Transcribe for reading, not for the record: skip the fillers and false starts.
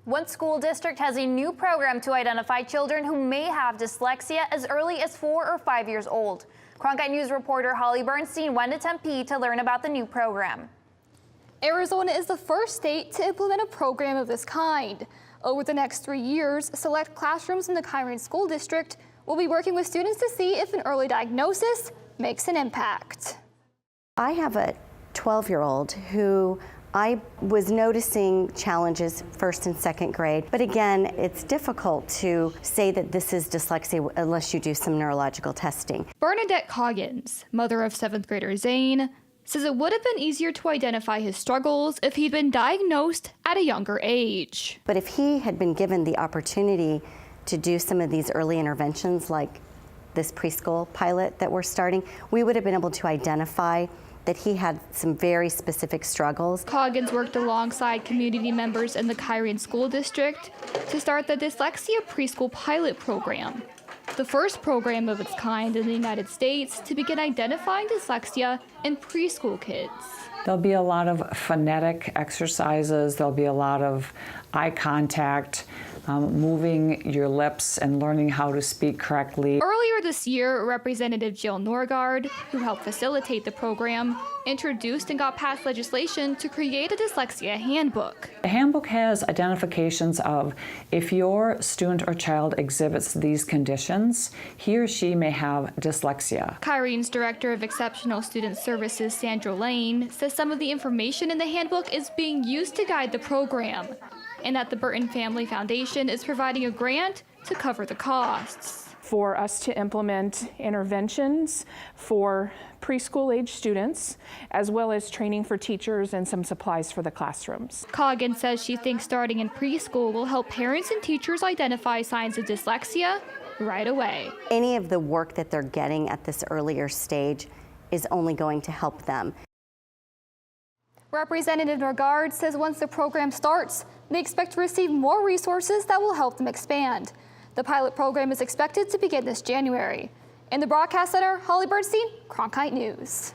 One school district has a new program to identify children who may have dyslexia as early as 4 or 5 years old. Cronkite News reporter Holly Bernstein went to Tempe to learn about the new program. Arizona is the first state to implement a program of this kind. Over the next 3 years, select classrooms in the Kyrene school district will be working with students to see if an early diagnosis makes an impact. I have a 12-year-old who I was noticing challenges first and second grade, but again, it's difficult to say that this is dyslexia unless you do some neurological testing. Bernadette Coggins, mother of 7th grader Zane, says it would have been easier to identify his struggles if he'd been diagnosed at a younger age. But if he had been given the opportunity to do some of these early interventions like this preschool pilot that we're starting, we would have been able to identify that he had some very specific struggles. Coggins worked alongside community members in the Kyrene school district to start the Dyslexia preschool pilot program, the first program of its kind in the United States to begin identifying dyslexia in preschool kids. There'll be a lot of phonetic exercises, there'll be a lot of eye contact, moving your lips and learning how to speak correctly. Earlier this year, Representative Jill Norgaard, who helped facilitate the program, introduced and got passed legislation to create a dyslexia handbook. The handbook has identifications of if your student or child exhibits these conditions, he or she may have dyslexia. Kyrene's Director of Exceptional Student Services, Sandra Lane, says some of the information in the handbook is being used to guide the program, and that the Burton Family Foundation is providing a grant to cover the costs. For us to implement interventions for preschool age students, as well as training for teachers and some supplies for the classrooms. Coggins says she thinks starting in preschool will help parents and teachers identify signs of dyslexia right away. Any of the work that they're getting at this earlier stage is only going to help them. Representative Norgaard says once the program starts, they expect to receive more resources that will help them expand. The pilot program is expected to begin this January. In the Broadcast Center, Holly Bernstein, Cronkite News.